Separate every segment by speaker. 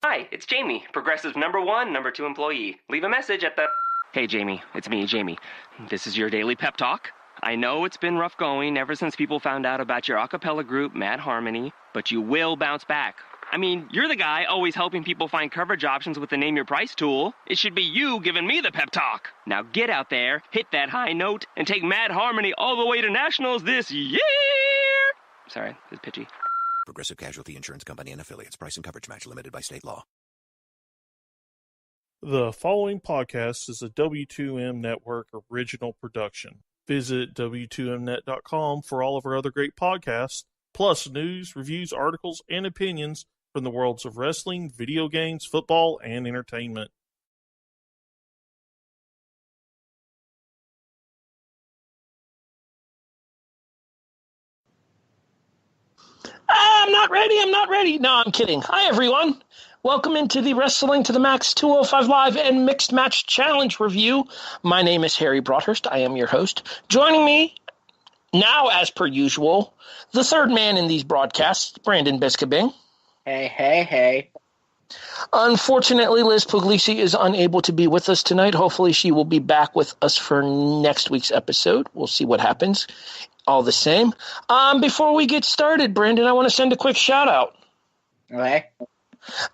Speaker 1: Hi, it's Jamie, Progressive #1, #2 employee. Leave a message at the... Hey, Jamie, it's me, Jamie. This is your daily pep talk. I know it's been rough going ever since people found out about your a cappella group, Mad Harmony, but you will bounce back. I mean, you're the guy always helping people find coverage options with the Name Your Price tool. It should be you giving me the pep talk. Now get out there, hit that high note, and take Mad Harmony all the way to nationals this year! Sorry, it's pitchy.
Speaker 2: Progressive Casualty Insurance Company and affiliates. Price and coverage match limited by state law.
Speaker 3: The following podcast is a W2M Network original production. Visit W2Mnet.com for all of our other great podcasts, plus news, reviews, articles, and opinions from the worlds of wrestling, video games, football, and entertainment.
Speaker 4: I'm not ready. No, I'm kidding. Hi, everyone. Welcome into the Wrestling to the Max 205 Live and Mixed Match Challenge review. My name is Harry Broadhurst. I am your host. Joining me now, as per usual, the third man in these broadcasts, Brandon Biskobing.
Speaker 5: Hey.
Speaker 4: Unfortunately, Liz Puglisi is unable to be with us tonight. Hopefully, she will be back with us for next week's episode. We'll see what happens. All the same. Before we get started, Brandon, I want to send a quick shout-out.
Speaker 5: Okay.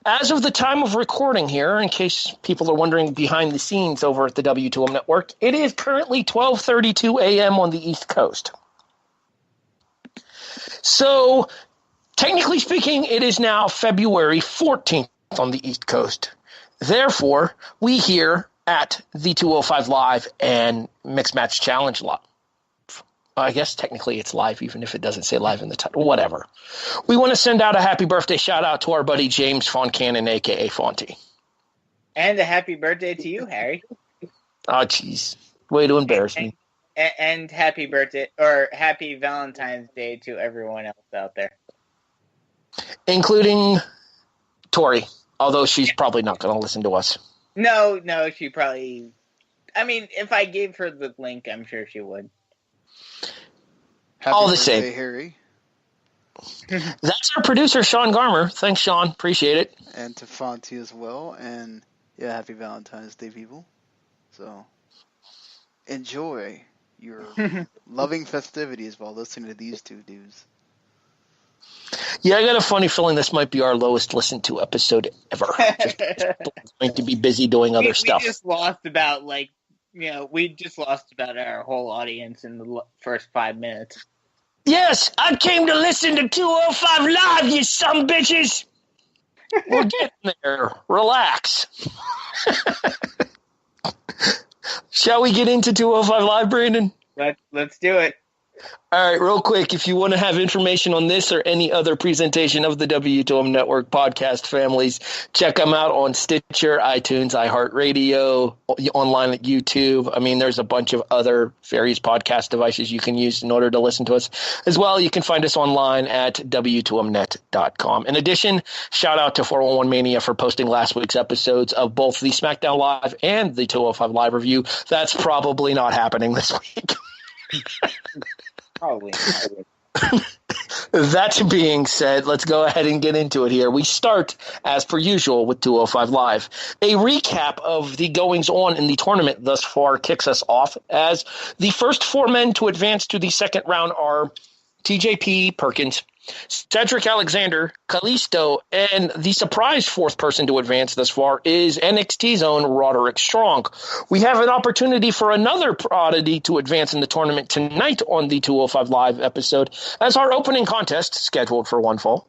Speaker 4: As of the time of recording here, in case people are wondering behind the scenes over at the W2M Network, it is currently 12:32 a.m. on the East Coast. So, technically speaking, it is now February 14th on the East Coast. Therefore, we here at the 205 Live and Mixed Match Challenge Lot. I guess technically it's live, even if it doesn't say live in the title. Whatever. We want to send out a happy birthday shout-out to our buddy James Foncannon, a.k.a. Fonty.
Speaker 5: And a happy birthday to you, Harry.
Speaker 4: Oh, jeez. Way to embarrass me.
Speaker 5: And happy birthday, or happy Valentine's Day to everyone else out there.
Speaker 4: Including Tori, although she's probably not going to listen to us.
Speaker 5: No, she probably... I mean, if I gave her the link, I'm sure she would.
Speaker 6: Happy
Speaker 4: all the
Speaker 6: birthday,
Speaker 4: same.
Speaker 6: Harry.
Speaker 4: That's our producer, Sean Garmer. Thanks, Sean. Appreciate it.
Speaker 6: And to Fonty as well. And, yeah, happy Valentine's Day, people. So, enjoy your loving festivities while listening to these two dudes.
Speaker 4: Yeah, I got a funny feeling this might be our lowest listened to episode ever. Just going to be busy doing other stuff.
Speaker 5: We just lost about, our whole audience in the first 5 minutes.
Speaker 4: Yes, I came to listen to 205 Live, you sumbitches. We're getting there. Relax. Shall we get into 205 Live, Brandon?
Speaker 5: Let's do it.
Speaker 4: All right, real quick, if you want to have information on this or any other presentation of the W2M Network podcast families, check them out on Stitcher, iTunes, iHeartRadio, online at YouTube. I mean, there's a bunch of other various podcast devices you can use in order to listen to us. As well, you can find us online at W2Mnet.com. In addition, shout out to 411 Mania for posting last week's episodes of both the SmackDown Live and the 205 Live review. That's probably not happening this week.
Speaker 5: Probably.
Speaker 4: That being said, let's go ahead and get into it here. We start, as per usual, with 205 Live. A recap of the goings-on in the tournament thus far kicks us off, as the first four men to advance to the second round are TJP Perkins, Cedric Alexander, Kalisto, and the surprise fourth person to advance thus far is NXT's own Roderick Strong. We have an opportunity for another prodigy to advance in the tournament tonight on the 205 Live episode, as our opening contest, scheduled for one fall,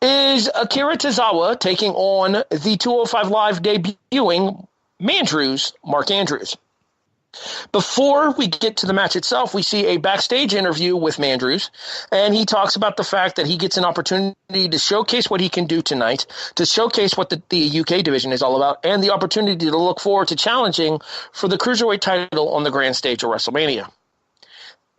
Speaker 4: is Akira Tozawa taking on the 205 Live debuting Mark Andrews. Before we get to the match itself, we see a backstage interview with Mandrews, and he talks about the fact that he gets an opportunity to showcase what he can do tonight, to showcase what the UK division is all about, and the opportunity to look forward to challenging for the Cruiserweight title on the grand stage of WrestleMania.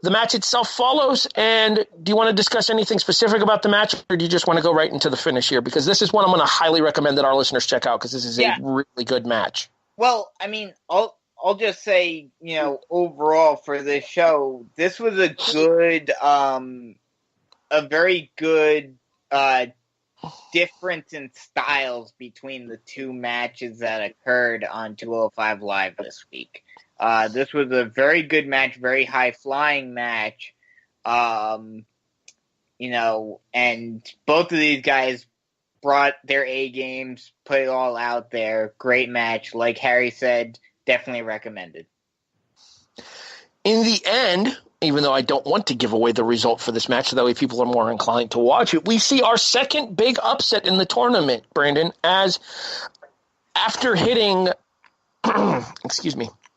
Speaker 4: The match itself follows, and do you want to discuss anything specific about the match, or do you just want to go right into the finish here? Because this is one I'm going to highly recommend that our listeners check out, because this is a really good match.
Speaker 5: Well, I mean, I'll just say, overall for this show, this was a very good difference in styles between the two matches that occurred on 205 Live this week. This was a very good match, very high-flying match. And both of these guys brought their A games, put it all out there. Great match. Like Harry said, definitely recommended.
Speaker 4: In the end, even though I don't want to give away the result for this match, so that way people are more inclined to watch it, we see our second big upset in the tournament, Brandon, as after hitting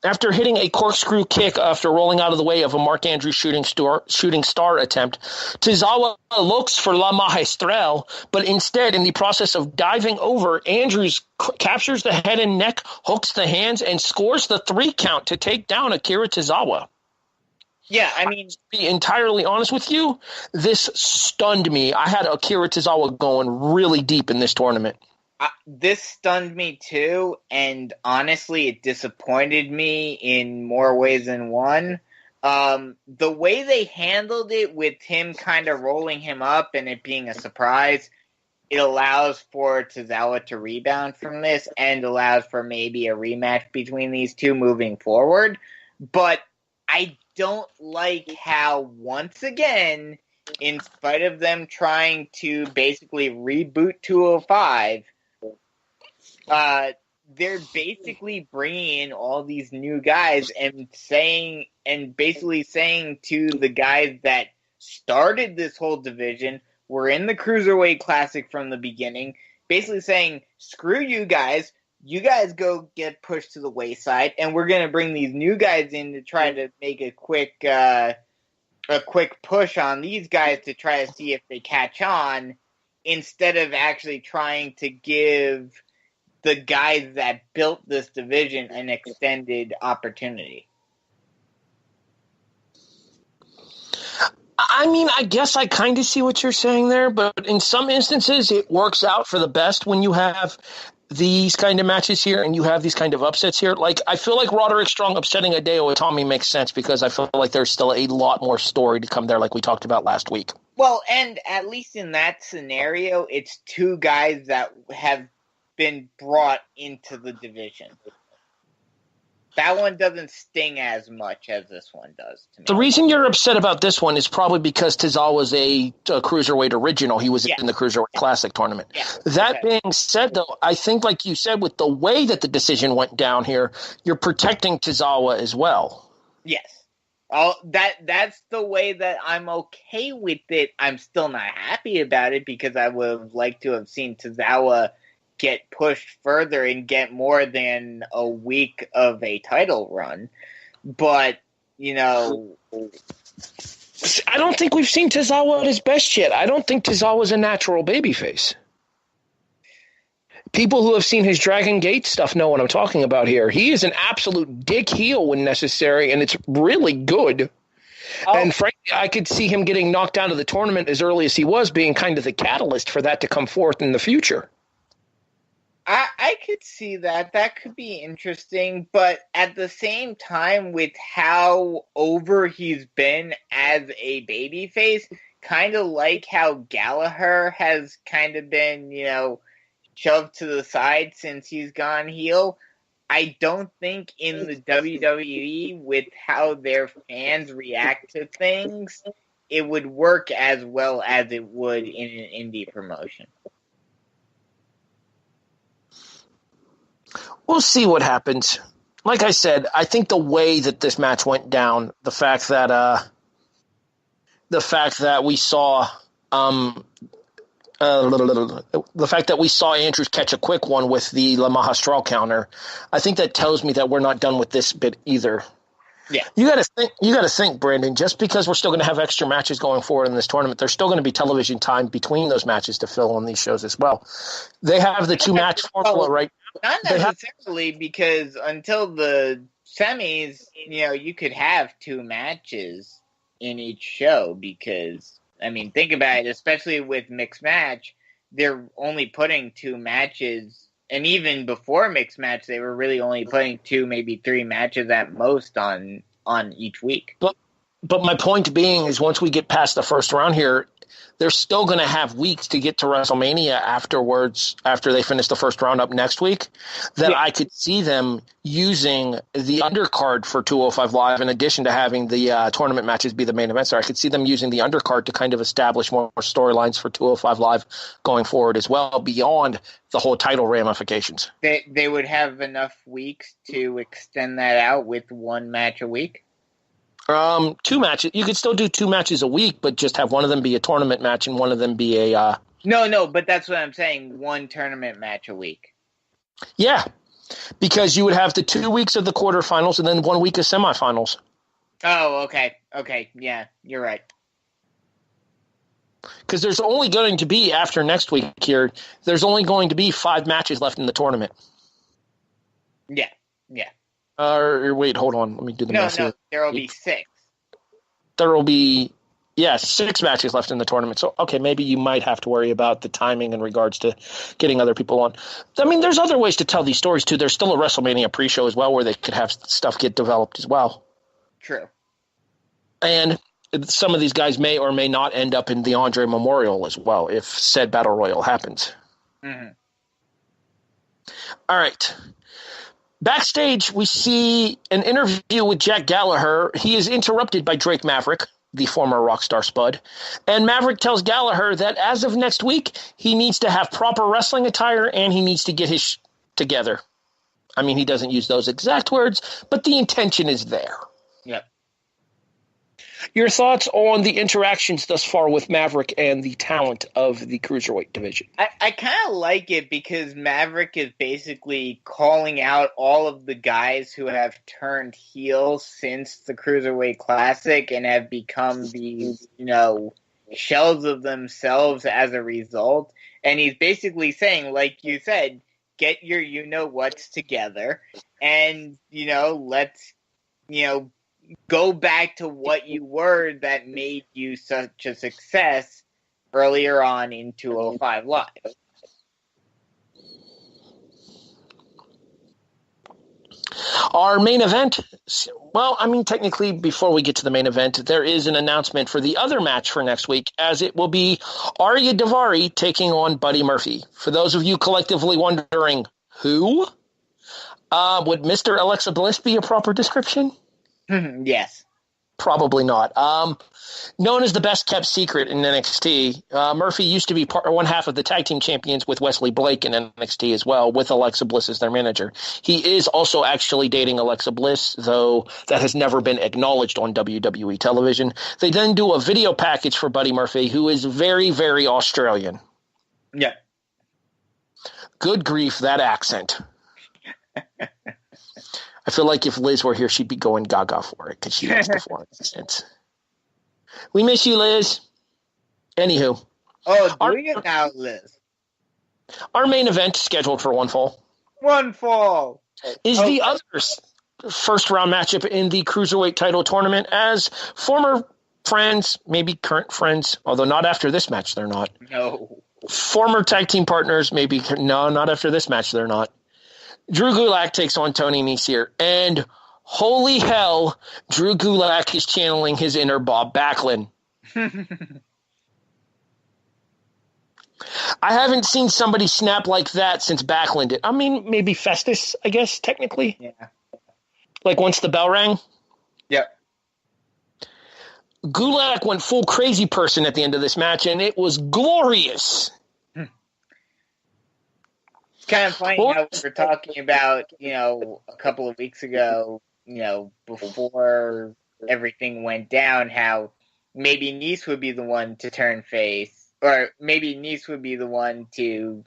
Speaker 4: after hitting a corkscrew kick after rolling out of the way of a Mark Andrews shooting star attempt, Tozawa looks for La Magistral, but instead, in the process of diving over, Andrews captures the head and neck, hooks the hands, and scores the 3 count to take down Akira Tozawa.
Speaker 5: Yeah, I mean,
Speaker 4: to be entirely honest with you, this stunned me. I had Akira Tozawa going really deep in this tournament.
Speaker 5: This stunned me too, and honestly, it disappointed me in more ways than one. The way they handled it with him kind of rolling him up and it being a surprise, it allows for Tozawa to rebound from this and allows for maybe a rematch between these two moving forward. But I don't like how, once again, in spite of them trying to basically reboot 205, they're basically bringing in all these new guys and basically saying to the guys that started this whole division, were in the Cruiserweight Classic from the beginning, basically saying, screw you guys go get pushed to the wayside, and we're going to bring these new guys in to try to make a quick push on these guys to try to see if they catch on, instead of actually trying to give the guys that built this division an extended opportunity.
Speaker 4: I mean, I guess I kind of see what you're saying there, but in some instances it works out for the best when you have these kind of matches here and you have these kind of upsets here. Like, I feel like Roderick Strong upsetting Hideo Itami makes sense because I feel like there's still a lot more story to come there, like we talked about last week.
Speaker 5: Well, and at least in that scenario, it's two guys that have been brought into the division. That one doesn't sting as much as this one does to me.
Speaker 4: The reason you're upset about this one is probably because Tozawa was a Cruiserweight original. He was in the Cruiserweight Classic tournament. Yeah. That being said, though, I think, like you said, with the way that the decision went down here, you're protecting Tozawa as well.
Speaker 5: Yes. That's the way that I'm okay with it. I'm still not happy about it because I would have liked to have seen Tozawa get pushed further and get more than a week of a title run. But, I
Speaker 4: don't think we've seen Tozawa at his best yet. I don't think Tozawa's a natural babyface. People who have seen his Dragon Gate stuff know what I'm talking about here. He is an absolute dick heel when necessary, and it's really good. Oh. And frankly, I could see him getting knocked out of the tournament as early as he was, being kind of the catalyst for that to come forth in the future.
Speaker 5: I could see that. That could be interesting. But at the same time, with how over he's been as a babyface, kind of like how Gallagher has kind of been, shoved to the side since he's gone heel, I don't think in the WWE, with how their fans react to things, it would work as well as it would in an indie promotion.
Speaker 4: We'll see what happens. Like I said, I think the way that this match went down, the fact that we saw Andrews catch a quick one with the La Magistral counter, I think that tells me that we're not done with this bit either.
Speaker 5: Yeah.
Speaker 4: You got to think, Brandon, just because we're still going to have extra matches going forward in this tournament, there's still going to be television time between those matches to fill on these shows as well. They have the 2-match formula right now.
Speaker 5: Not necessarily, because until the semis, you could have 2 matches in each show because, think about it, especially with Mixed Match, they're only putting 2 matches, and even before Mixed Match, they were really only putting 2, maybe 3 matches at most on each week.
Speaker 4: But my point being is once we get past the first round here, they're still going to have weeks to get to WrestleMania afterwards, after they finish the first round up next week, that I could see them using the undercard for 205 Live in addition to having the tournament matches be the main event. So I could see them using the undercard to kind of establish more storylines for 205 Live going forward as well, beyond the whole title ramifications.
Speaker 5: They would have enough weeks to extend that out with one match a week?
Speaker 4: 2 matches. You could still do 2 matches a week, but just have one of them be a tournament match and one of them be a...
Speaker 5: No, but that's what I'm saying. One tournament match a week.
Speaker 4: Yeah, because you would have the 2 weeks of the quarterfinals and then 1 week of semifinals.
Speaker 5: Oh, okay. Okay, yeah, you're right.
Speaker 4: Because there's only going to be, after next week here, there's only going to be 5 matches left in the tournament.
Speaker 5: Yeah.
Speaker 4: Or wait, hold on. Let me do the math here.
Speaker 5: No, there will be 6.
Speaker 4: There will be, 6 matches left in the tournament. So, okay, maybe you might have to worry about the timing in regards to getting other people on. I mean, there's other ways to tell these stories, too. There's still a WrestleMania pre-show as well where they could have stuff get developed as well.
Speaker 5: True.
Speaker 4: And some of these guys may or may not end up in the Andre Memorial as well if said Battle Royal happens.
Speaker 5: Mm-hmm.
Speaker 4: All right. Backstage, we see an interview with Jack Gallagher. He is interrupted by Drake Maverick, the former Rockstar Spud. And Maverick tells Gallagher that as of next week, he needs to have proper wrestling attire and he needs to get his together. I mean, he doesn't use those exact words, but the intention is there.
Speaker 5: Yep.
Speaker 4: Your thoughts on the interactions thus far with Maverick and the talent of the Cruiserweight division?
Speaker 5: I kind of like it because Maverick is basically calling out all of the guys who have turned heel since the Cruiserweight Classic and have become these, shells of themselves as a result. And he's basically saying, like you said, get your you-know-whats together and, let's, go back to what you were that made you such a success earlier on in 205 Live.
Speaker 4: Our main event, well, I mean, technically, before we get to the main event, there is an announcement for the other match for next week, as it will be Arya Daivari taking on Buddy Murphy. For those of you collectively wondering, who? Would Mr. Alexa Bliss be a proper description?
Speaker 5: Yes.
Speaker 4: Probably not. Known as the best kept secret in NXT, Murphy used to be one half of the tag team champions with Wesley Blake in NXT as well, with Alexa Bliss as their manager. He is also actually dating Alexa Bliss, though that has never been acknowledged on WWE television. They then do a video package for Buddy Murphy, who is very, very Australian.
Speaker 5: Yeah.
Speaker 4: Good grief, that accent. I feel like if Liz were here, she'd be going gaga for it because she has the foreign accent. We miss you, Liz. Anywho.
Speaker 5: Oh, do you now, Liz?
Speaker 4: Our main event, scheduled for one fall.
Speaker 5: One fall.
Speaker 4: Is the other first-round matchup in the Cruiserweight title tournament as former friends, maybe current friends, although not after this match they're not.
Speaker 5: No.
Speaker 4: Former tag team partners, maybe. No, not after this match they're not. Drew Gulak takes on Tony Nese here, and holy hell, Drew Gulak is channeling his inner Bob Backlund. I haven't seen somebody snap like that since Backlund did. I mean, maybe Festus, I guess, technically.
Speaker 5: Yeah.
Speaker 4: Like once the bell rang.
Speaker 5: Yep.
Speaker 4: Gulak went full crazy person at the end of this match, and it was glorious.
Speaker 5: It's kind of funny how we were talking about, a couple of weeks ago, before everything went down, how maybe Nese would be the one to turn face, or maybe Nese would be the one to,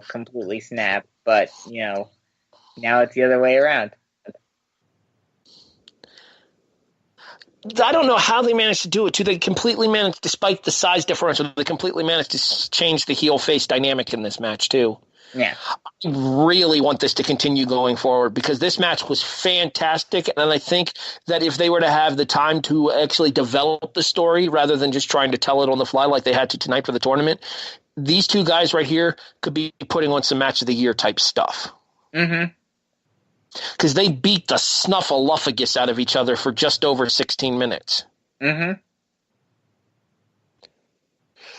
Speaker 5: completely snap, but, now it's the other way around.
Speaker 4: I don't know how they managed to do it, too. They completely managed, despite the size differential, they completely managed to change the heel-face dynamic in this match, too.
Speaker 5: Yeah.
Speaker 4: I really want this to continue going forward because this match was fantastic, and I think that if they were to have the time to actually develop the story rather than just trying to tell it on the fly like they had to tonight for the tournament, these two guys right here could be putting on some match of the year type stuff.
Speaker 5: Mm-hmm.
Speaker 4: Because they beat the snuffleupagus out of each other for just over 16 minutes.
Speaker 5: Mm-hmm.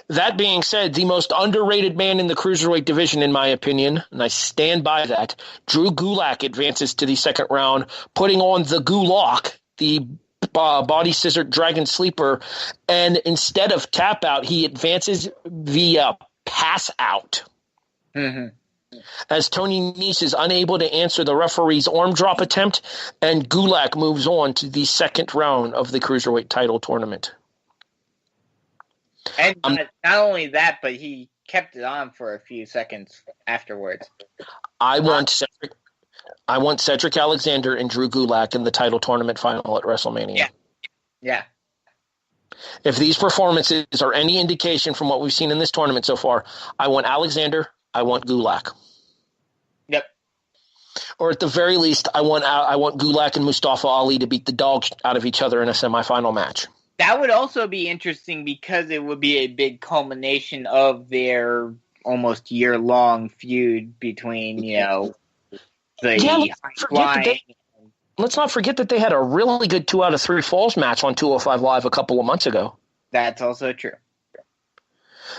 Speaker 4: That being said, the most underrated man in the Cruiserweight division, in my opinion, and I stand by that, Drew Gulak advances to the second round, putting on the Gulak, the body scissor dragon sleeper, and instead of tap out, he advances via pass out.
Speaker 5: Mm-hmm.
Speaker 4: As Tony Nese is unable to answer the referee's arm drop attempt, and Gulak moves on to the second round of the Cruiserweight title tournament.
Speaker 5: And not only that, but he kept it on for a few seconds afterwards.
Speaker 4: I want Cedric Alexander and Drew Gulak in the title tournament final at WrestleMania.
Speaker 5: Yeah.
Speaker 4: If these performances are any indication from what we've seen in this tournament so far, I want Alexander, I want Gulak.
Speaker 5: Yep.
Speaker 4: Or at the very least, I want Gulak and Mustafa Ali to beat the dog out of each other in a semifinal match.
Speaker 5: That would also be interesting because it would be a big culmination of their almost year-long feud between, the high-flying.
Speaker 4: Let's not forget that they had a really good 2 out of 3 falls match on 205 Live a couple of months ago.
Speaker 5: That's also true.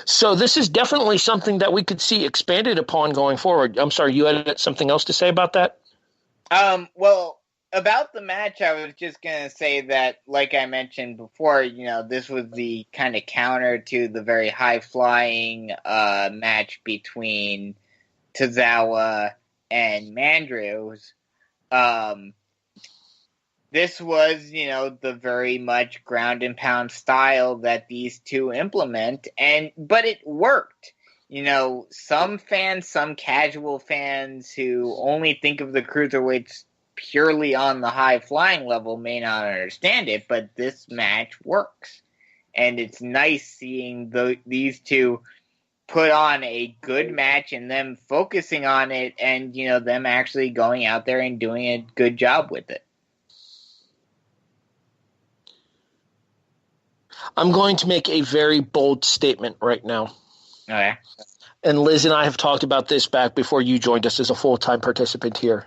Speaker 4: So this is definitely something that we could see expanded upon going forward. I'm sorry, you had something else to say about that?
Speaker 5: Well, about the match, I was just going to say that, like I mentioned before, this was the kind of counter to the very high-flying match between Tozawa and Mandrews. This was, the very much ground and pound style that these two implement, but it worked. Some fans, some casual fans who only think of the cruiserweights purely on the high flying level may not understand it, but this match works. And it's nice seeing these two put on a good match and them focusing on it and, them actually going out there and doing a good job with it.
Speaker 4: I'm going to make a very bold statement right now.
Speaker 5: Okay.
Speaker 4: And Liz and I have talked about this back before you joined us as a full-time participant here.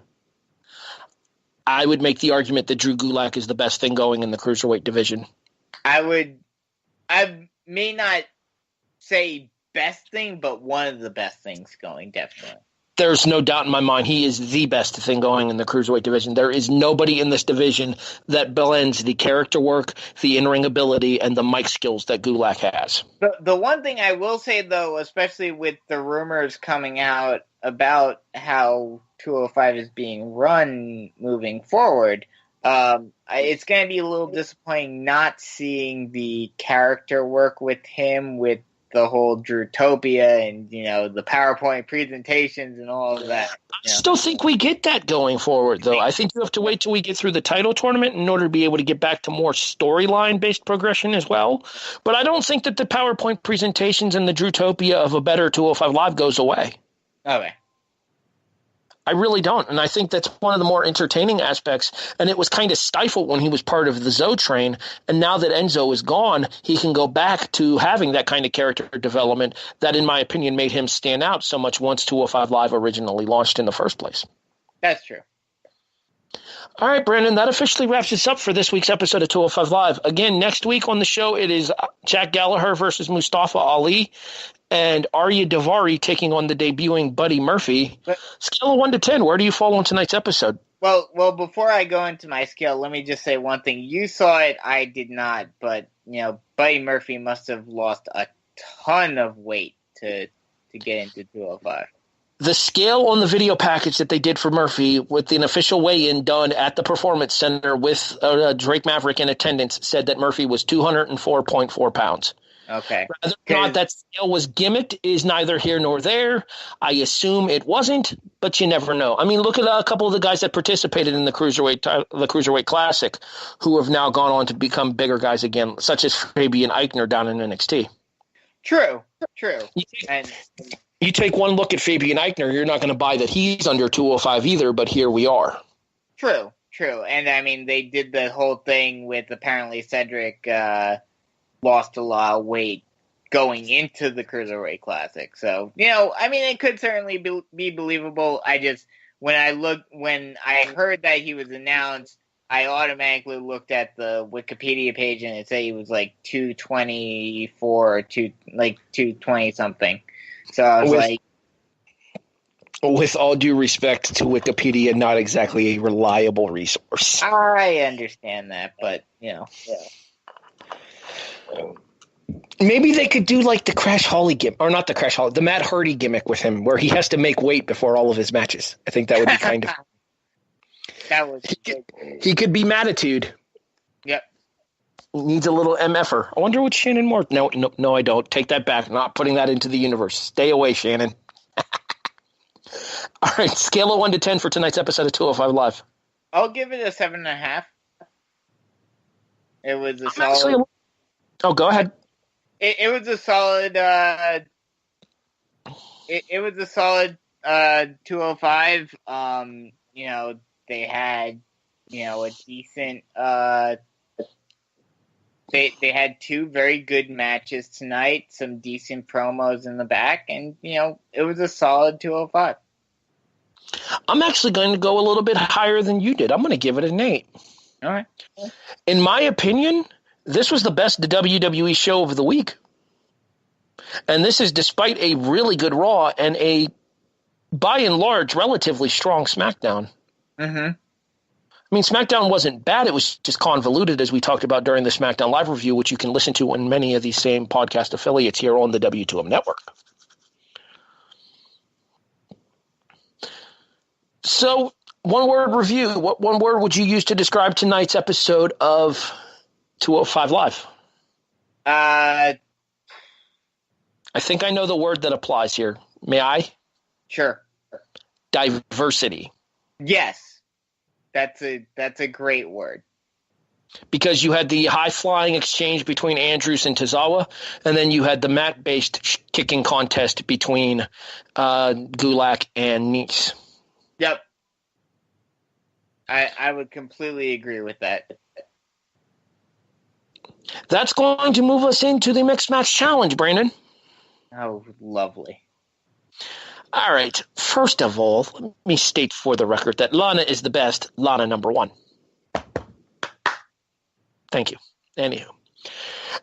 Speaker 4: I would make the argument that Drew Gulak is the best thing going in the Cruiserweight division.
Speaker 5: I may not say best thing, but one of the best things going, definitely.
Speaker 4: There's no doubt in my mind he is the best thing going in the Cruiserweight division. There is nobody in this division that blends the character work, the in-ring ability, and the mic skills that Gulak has.
Speaker 5: The one thing I will say, though, especially with the rumors coming out about how 205 is being run moving forward, it's going to be a little disappointing not seeing the character work with him, with the whole Drewtopia and, the PowerPoint presentations and all of that.
Speaker 4: I still think we get that going forward, though. I think you have to wait till we get through the title tournament in order to be able to get back to more storyline-based progression as well. But I don't think that the PowerPoint presentations and the Drewtopia of a better 205 Live goes away.
Speaker 5: Okay.
Speaker 4: I really don't, and I think that's one of the more entertaining aspects, and it was kind of stifled when he was part of the Zoe train, and now that Enzo is gone, he can go back to having that kind of character development that, in my opinion, made him stand out so much once 205 Live originally launched in the first place.
Speaker 5: That's true.
Speaker 4: All right, Brandon, that officially wraps us up for this week's episode of 205 Live. Again, next week on the show, it is Jack Gallagher versus Mustafa Ali, and Arya Daivari taking on the debuting Buddy Murphy. Scale of 1 to 10, where do you fall on tonight's episode?
Speaker 5: Well, before I go into my scale, let me just say one thing. You saw it, I did not, but, Buddy Murphy must have lost a ton of weight to get into 205.
Speaker 4: The scale on the video package that they did for Murphy with an official weigh-in done at the Performance Center with Drake Maverick in attendance said that Murphy was 204.4 pounds.
Speaker 5: Okay.
Speaker 4: Whether or not that scale was gimmicked is neither here nor there. I assume it wasn't, but you never know. I mean, look at a couple of the guys that participated in the Cruiserweight Classic who have now gone on to become bigger guys again, such as Fabian Eichner down in NXT.
Speaker 5: True.
Speaker 4: You take one look at Fabian Eichner, you're not going to buy that he's under 205 either, but here we are.
Speaker 5: True. And, I mean, they did the whole thing with apparently Cedric lost a lot of weight going into the Cruiserweight Classic. So, I mean, it could certainly be believable. I just, when I heard that he was announced, I automatically looked at the Wikipedia page and it said he was like 224 or 220 something. So I was like,
Speaker 4: with all due respect to Wikipedia, not exactly a reliable resource.
Speaker 5: I understand that, but yeah.
Speaker 4: Maybe they could do like the Crash Holly gimmick, or not the Crash Holly, the Matt Hardy gimmick with him, where he has to make weight before all of his matches. I think that would be kind of.
Speaker 5: That was
Speaker 4: he could be Mattitude.
Speaker 5: Yep.
Speaker 4: Needs a little MFer. I wonder what Shannon Moore. No, I don't. Take that back. Not putting that into the universe. Stay away, Shannon. All right, scale of 1 to 10 for tonight's episode of 205 Live.
Speaker 5: I'll give it a 7.5. It was a solid.
Speaker 4: Go ahead.
Speaker 5: It was a solid. It was a solid 205. They had a decent. They had 2 very good matches tonight. Some decent promos in the back, and it was a solid 205.
Speaker 4: I'm actually going to go a little bit higher than you did. I'm going to give it an 8.
Speaker 5: All right.
Speaker 4: In my opinion, this was the best WWE show of the week. And this is despite a really good Raw and a, by and large, relatively strong SmackDown.
Speaker 5: Mm-hmm.
Speaker 4: I mean, SmackDown wasn't bad. It was just convoluted, as we talked about during the SmackDown Live review, which you can listen to on many of these same podcast affiliates here on the W2M network. So, one-word review. What one word would you use to describe tonight's episode of 205 Live?
Speaker 5: I
Speaker 4: think I know the word that applies here. May I?
Speaker 5: Sure.
Speaker 4: Diversity.
Speaker 5: Yes. That's a great word.
Speaker 4: Because you had the high-flying exchange between Andrews and Tozawa, and then you had the mat-based kicking contest between Gulak and Nese.
Speaker 5: Yep. I would completely agree with that.
Speaker 4: That's going to move us into the Mixed Match Challenge, Brandon.
Speaker 5: Oh, lovely.
Speaker 4: All right. First of all, let me state for the record that Lana is the best. Lana number 1. Thank you. Anywho.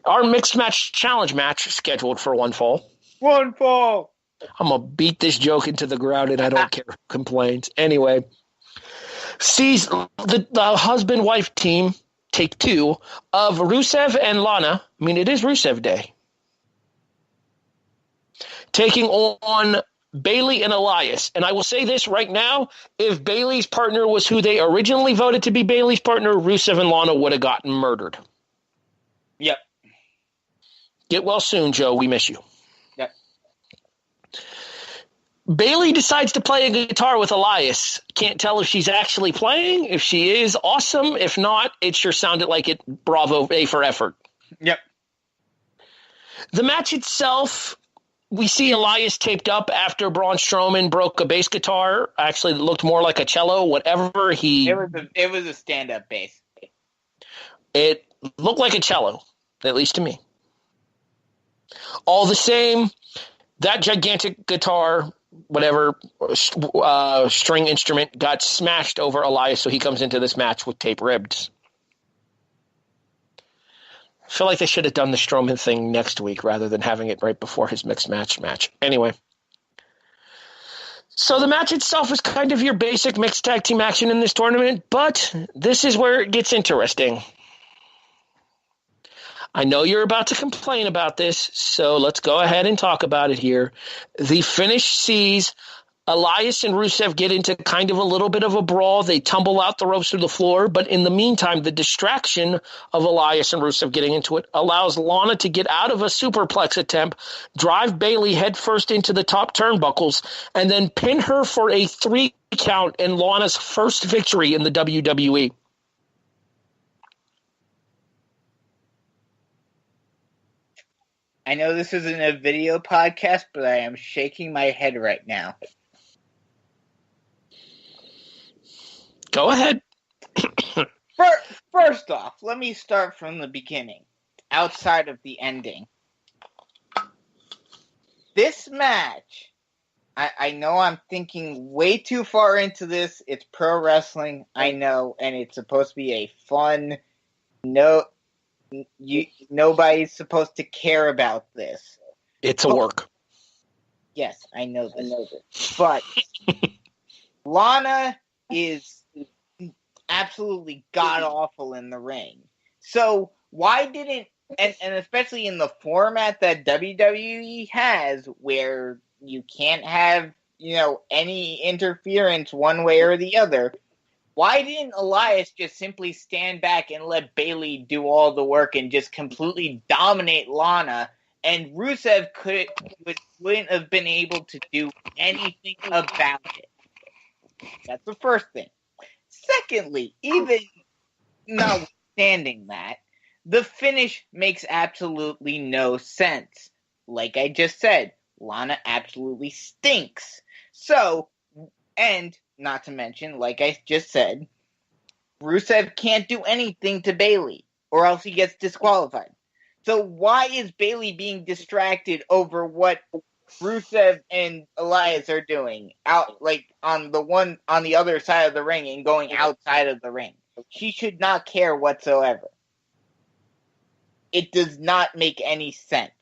Speaker 4: Our Mixed Match Challenge match is scheduled for one fall.
Speaker 5: One fall!
Speaker 4: I'm going to beat this joke into the ground, and I don't care who complains. Anyway, sees the husband-wife team, take 2, of Rusev and Lana. I mean, it is Rusev Day. Taking on Bayley and Elias. And I will say this right now, if Bayley's partner was who they originally voted to be Bayley's partner, Rusev and Lana would have gotten murdered.
Speaker 5: Yep.
Speaker 4: Get well soon, Joe. We miss you.
Speaker 5: Yep.
Speaker 4: Bayley decides to play a guitar with Elias. Can't tell if she's actually playing. If she is, awesome. If not, it sure sounded like it. Bravo, A for effort.
Speaker 5: Yep.
Speaker 4: The match itself, we see Elias taped up after Braun Strowman broke a bass guitar. Actually, it looked more like a cello. Whatever he...
Speaker 5: It was a stand-up bass.
Speaker 4: It looked like a cello, at least to me. All the same, that gigantic guitar, whatever string instrument, got smashed over Elias, so he comes into this match with tape ribs. I feel like they should have done the Strowman thing next week rather than having it right before his mixed match. Anyway. So the match itself is kind of your basic mixed tag team action in this tournament, but this is where it gets interesting. I know you're about to complain about this, so let's go ahead and talk about it here. The finish sees Elias and Rusev get into kind of a little bit of a brawl. They tumble out the ropes through the floor, but in the meantime, the distraction of Elias and Rusev getting into it allows Lana to get out of a superplex attempt, drive Bayley headfirst into the top turnbuckles, and then pin her for a 3 count in Lana's first victory in the WWE.
Speaker 5: I know this isn't a video podcast, but I am shaking my head right now.
Speaker 4: Go ahead.
Speaker 5: First off, let me start from the beginning, outside of the ending. This match I know I'm thinking way too far into this. It's pro wrestling, I know, and it's supposed to be a fun. Nobody's supposed to care about this.
Speaker 4: It's a work.
Speaker 5: Yes, I know this. But Lana is absolutely god-awful in the ring. So why didn't, and especially in the format that WWE has, where you can't have, any interference one way or the other, why didn't Elias just simply stand back and let Bayley do all the work and just completely dominate Lana? And Rusev wouldn't have been able to do anything about it. That's the first thing. Secondly, even notwithstanding that, the finish makes absolutely no sense. Like I just said, Lana absolutely stinks. So, and not to mention, like I just said, Rusev can't do anything to Bayley, or else he gets disqualified. So why is Bayley being distracted over what Rusev and Elias are doing out, like on the other side of the ring and going outside of the ring? She should not care whatsoever. It does not make any sense.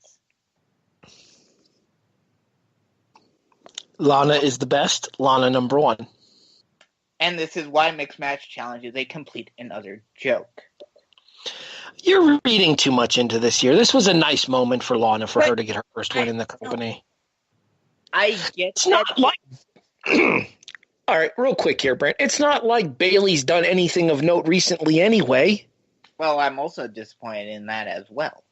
Speaker 4: Lana is the best. Lana number one.
Speaker 5: And this is why Mixed Match Challenge is a complete and utter joke.
Speaker 4: You're reading too much into this year. This was a nice moment for Lana for her to get her first win in the company.
Speaker 5: I get
Speaker 4: it's not like all right, real quick here, Brent. It's not like Bayley's done anything of note recently anyway.
Speaker 5: Well, I'm also disappointed in that as well.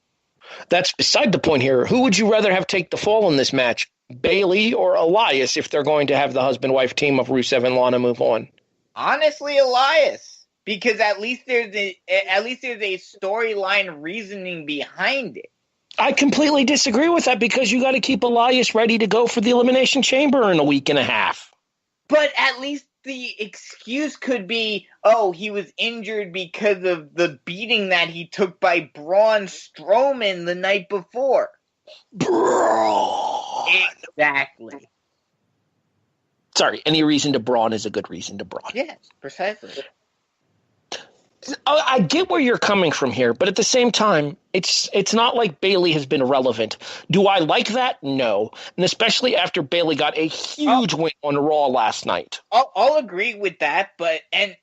Speaker 4: That's beside the point here. Who would you rather have take the fall in this match, Bayley or Elias, if they're going to have the husband-wife team of Rusev and Lana move on?
Speaker 5: Honestly, Elias. Because at least there's a storyline reasoning behind it.
Speaker 4: I completely disagree with that because you got to keep Elias ready to go for the Elimination Chamber in a week and a half.
Speaker 5: But at least the excuse could be, he was injured because of the beating that he took by Braun Strowman the night before.
Speaker 4: Braun.
Speaker 5: Exactly.
Speaker 4: Sorry, any reason to brawn is a good reason to brawn.
Speaker 5: Yes, precisely.
Speaker 4: I get where you're coming from here, but at the same time, it's not like Bayley has been relevant. Do I like that? No. And especially after Bayley got a huge win on Raw last night.
Speaker 5: I'll agree with that, but and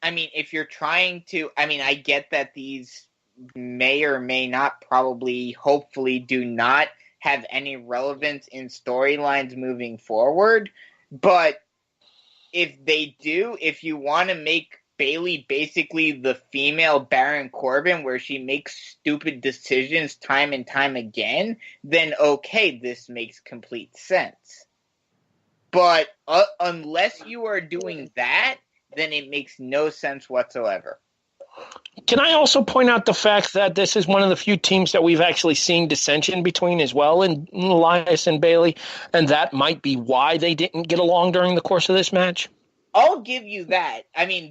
Speaker 5: I mean, if you're trying to, I get that these may or may not, probably, hopefully, do not have any relevance in storylines moving forward, but if they do, if you want to make Bayley basically the female Baron Corbin where she makes stupid decisions time and time again, then okay, this makes complete sense. But unless you are doing that, then it makes no sense whatsoever.
Speaker 4: Can I also point out the fact that this is one of the few teams that we've actually seen dissension between as well, in Elias and Bayley, and that might be why they didn't get along during the course of this match?
Speaker 5: I'll give you that.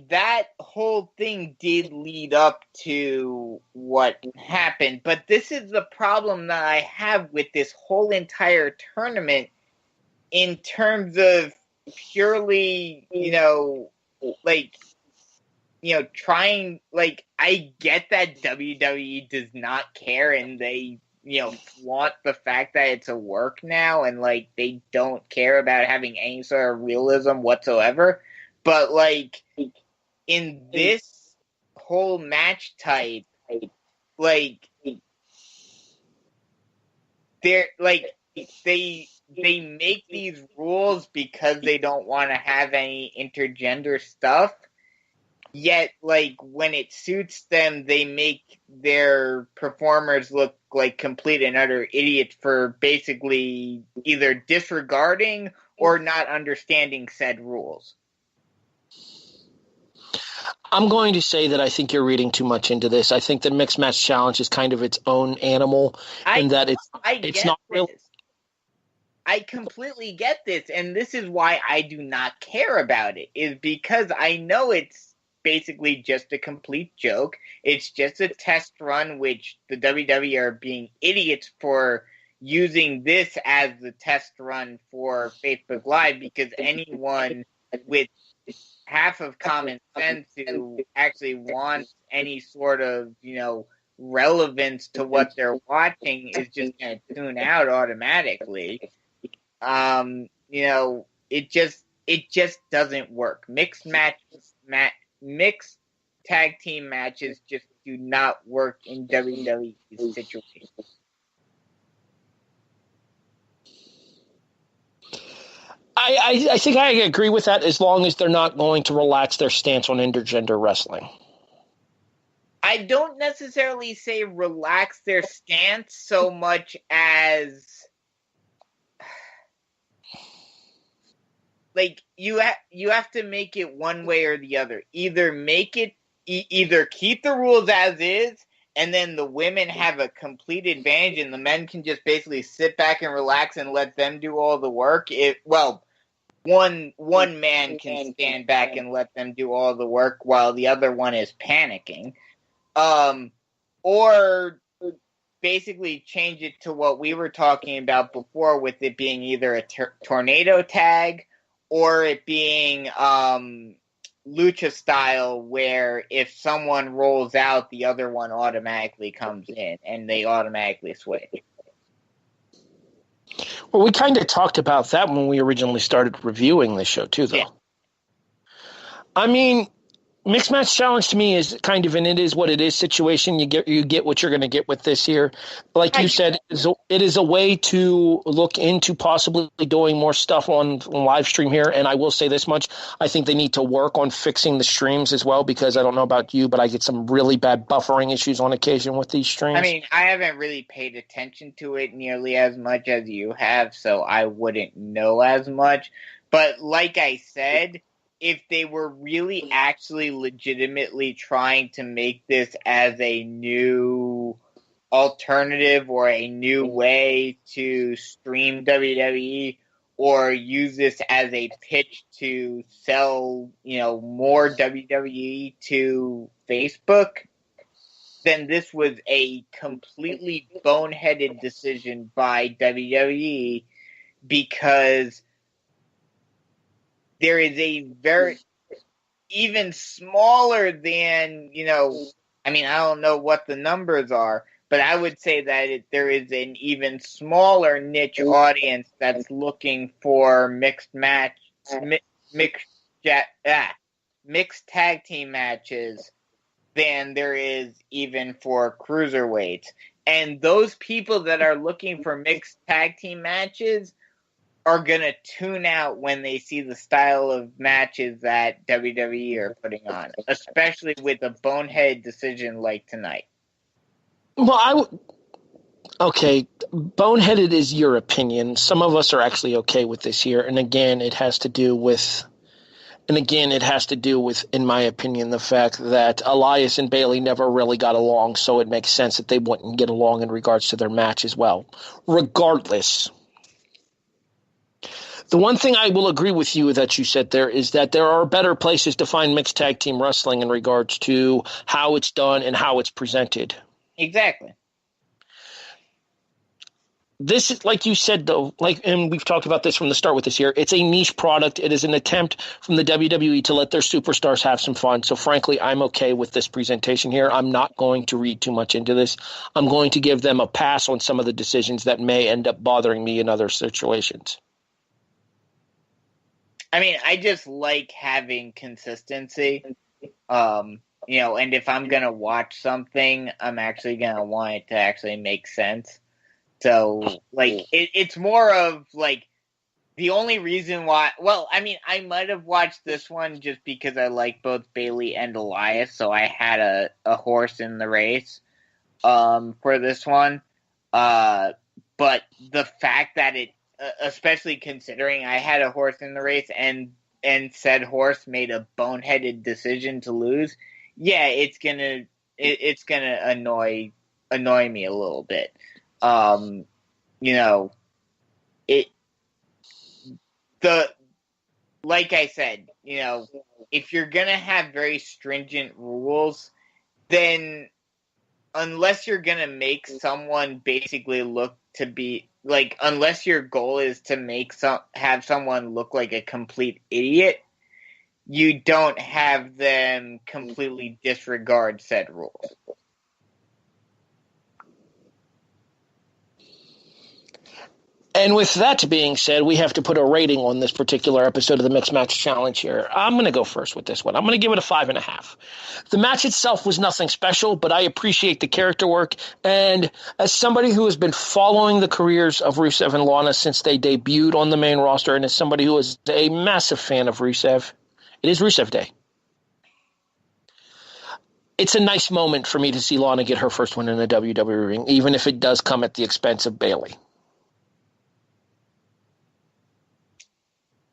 Speaker 5: That whole thing did lead up to what happened, but this is the problem that I have with this whole entire tournament in terms of purely, trying, I get that WWE does not care and they, flaunt the fact that it's a work now and, they don't care about having any sort of realism whatsoever. But, in this whole match type, they're, they make these rules because they don't want to have any intergender stuff. Yet, when it suits them, they make their performers look like complete and utter idiots for basically either disregarding or not understanding said rules.
Speaker 4: I'm going to say that I think you're reading too much into this. I think the Mixed Match Challenge is kind of its own animal, and that it's not real.
Speaker 5: I completely get this, and this is why I do not care about it, is because I know it's basically just a complete joke. It's just a test run, which the WWE are being idiots for, using this as the test run for Facebook Live, because anyone with half of common sense who actually wants any sort of, relevance to what they're watching is just going to tune out automatically. It just doesn't work. Mixed tag team matches just do not work in WWE's situation.
Speaker 4: I think I agree with that, as long as they're not going to relax their stance on intergender wrestling.
Speaker 5: I don't necessarily say relax their stance so much as you have to make it one way or the other. Either either keep the rules as is, and then the women have a complete advantage, and the men can just basically sit back and relax and let them do all the work. One man can stand back and let them do all the work while the other one is panicking. Or basically change it to what we were talking about before, with it being either a tornado tag or it being lucha style, where if someone rolls out, the other one automatically comes in and they automatically switch.
Speaker 4: Well, we kind of talked about that when we originally started reviewing this show too, though. Yeah. I mean, Mixed Match Challenge to me is kind of an it is what it is situation. You get what you're going to get with this here. Like you said, it is a way to look into possibly doing more stuff on live stream here. And I will say this much. I think they need to work on fixing the streams as well, because I don't know about you, but I get some really bad buffering issues on occasion with these streams.
Speaker 5: I mean, I haven't really paid attention to it nearly as much as you have, so I wouldn't know as much. But like I said, if they were really actually legitimately trying to make this as a new alternative or a new way to stream WWE, or use this as a pitch to sell, more WWE to Facebook, then this was a completely boneheaded decision by WWE, because there is a very, even smaller than, I don't know what the numbers are, but I would say that there is an even smaller niche audience that's looking for mixed tag team matches than there is even for cruiserweights. And those people that are looking for mixed tag team matches are going to tune out when they see the style of matches that WWE are putting on, especially with a bonehead decision like tonight.
Speaker 4: Well, okay, boneheaded is your opinion. Some of us are actually okay with this here. And again, it has to do with, in my opinion, the fact that Elias and Bayley never really got along, so it makes sense that they wouldn't get along in regards to their match as well. Regardless, the one thing I will agree with you that you said there is that there are better places to find mixed tag team wrestling in regards to how it's done and how it's presented.
Speaker 5: Exactly.
Speaker 4: This is, like you said, though, and we've talked about this from the start with this year, it's a niche product. It is an attempt from the WWE to let their superstars have some fun. So, frankly, I'm okay with this presentation here. I'm not going to read too much into this. I'm going to give them a pass on some of the decisions that may end up bothering me in other situations.
Speaker 5: I mean, I just like having consistency, and if I'm going to watch something, I'm actually going to want it to actually make sense. So, it's more of, the only reason why, I might have watched this one just because I like both Bayley and Elias, so I had a horse in the race, for this one. But the fact that it, especially considering I had a horse in the race and said horse made a boneheaded decision to lose, yeah, it's gonna annoy me a little bit. Like I said, if you're gonna have very stringent rules, then unless you're gonna make someone basically look to be like, unless your goal is to have someone look like a complete idiot, you don't have them completely disregard said rules.
Speaker 4: And with that being said, we have to put a rating on this particular episode of the Mixed Match Challenge here. I'm going to go first with this one. I'm going to give it a 5.5. The match itself was nothing special, but I appreciate the character work. And as somebody who has been following the careers of Rusev and Lana since they debuted on the main roster, and as somebody who is a massive fan of Rusev, it is Rusev Day. It's a nice moment for me to see Lana get her first win in the WWE ring, even if it does come at the expense of Bayley.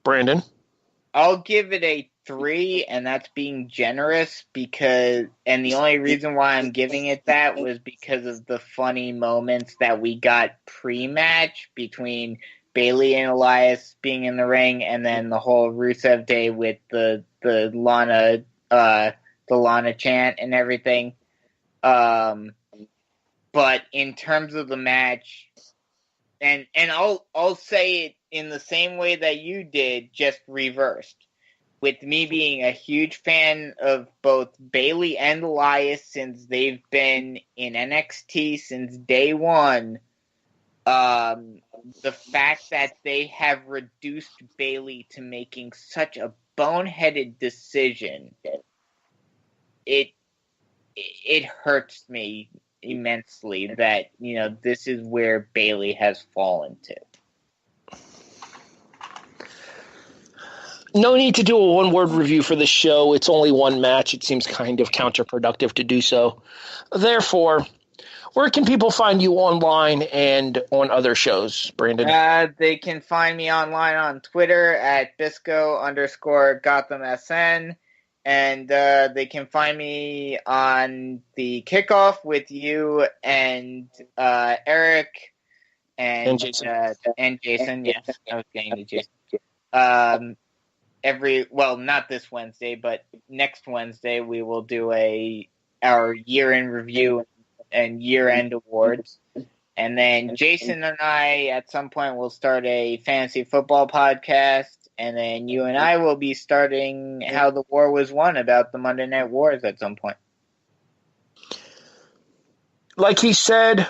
Speaker 4: Brandon?
Speaker 5: I'll give it a 3, and that's being generous and the only reason why I'm giving it that was because of the funny moments that we got pre-match between Bayley and Elias being in the ring, and then the whole Rusev Day with the Lana chant and everything. But in terms of the match, and I'll say it in the same way that you did, just reversed. With me being a huge fan of both Bayley and Elias since they've been in NXT since day one, the fact that they have reduced Bayley to making such a boneheaded decision, it hurts me immensely that, this is where Bayley has fallen to.
Speaker 4: No need to do a one-word review for this show. It's only one match. It seems kind of counterproductive to do so. Therefore, where can people find you online and on other shows, Brandon?
Speaker 5: They can find me online on Twitter at Bisco_GothamSN. And they can find me on the kickoff with you and Eric and Jason. Yes, I was getting to Jason. Not this Wednesday, but next Wednesday we will do our year-end review and year-end awards. And then Jason and I, at some point, will start a fantasy football podcast. And then you and I will be starting How the War Was Won about the Monday Night Wars at some point.
Speaker 4: Like he said,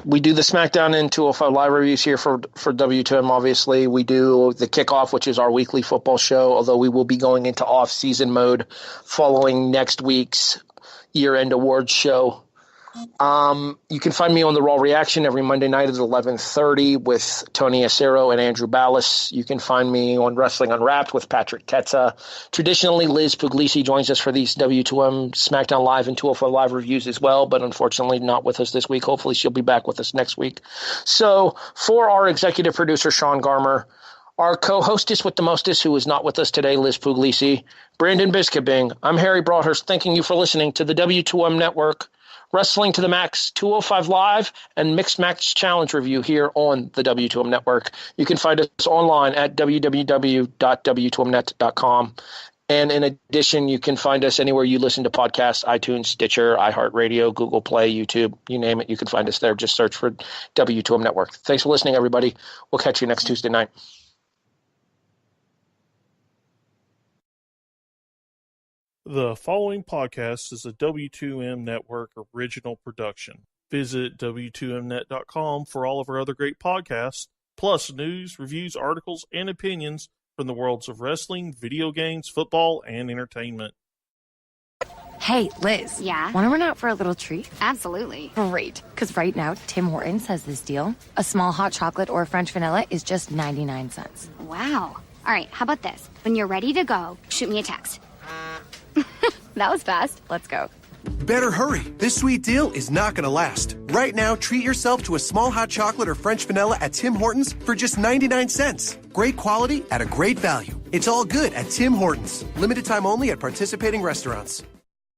Speaker 4: we do the SmackDown and 205 Live reviews here for W2M, obviously. We do the Kickoff, which is our weekly football show, although we will be going into off-season mode following next week's year-end awards show. You can find me on the Raw Reaction every Monday night at 11:30 with Tony Acero and Andrew Ballas. You can find me on Wrestling Unwrapped with Patrick Ketza. Traditionally, Liz Puglisi joins us for these W2M SmackDown Live and 205 Live reviews as well, but unfortunately not with us this week. Hopefully she'll be back with us next week. So for our executive producer, Sean Garmer, our co-hostess with the mostest, who is not with us today, Liz Puglisi, Brandon Biskobing, I'm Harry Broadhurst, thanking you for listening to the W2M Network, Wrestling to the Max 205 Live and Mixed Match Challenge review here on the W2M Network. You can find us online at www.w2mnet.com. And in addition, you can find us anywhere you listen to podcasts, iTunes, Stitcher, iHeartRadio, Google Play, YouTube, you name it. You can find us there. Just search for W2M Network. Thanks for listening, everybody. We'll catch you next Tuesday night.
Speaker 3: The following podcast is a W2M Network original production. Visit W2Mnet.com for all of our other great podcasts, plus news, reviews, articles, and opinions from the worlds of wrestling, video games, football, and entertainment.
Speaker 7: Hey, Liz.
Speaker 8: Yeah?
Speaker 7: Want to run out for a little treat?
Speaker 8: Absolutely.
Speaker 7: Great, because right now, Tim Hortons has this deal. A small hot chocolate or French vanilla is just 99 cents.
Speaker 8: Wow. All right, how about this? When you're ready to go, shoot me a text.
Speaker 7: That was fast. Let's go.
Speaker 9: Better hurry. This sweet deal is not going to last. Right now, treat yourself to a small hot chocolate or French vanilla at Tim Hortons for just 99 cents. Great quality at a great value. It's all good at Tim Hortons. Limited time only at participating restaurants.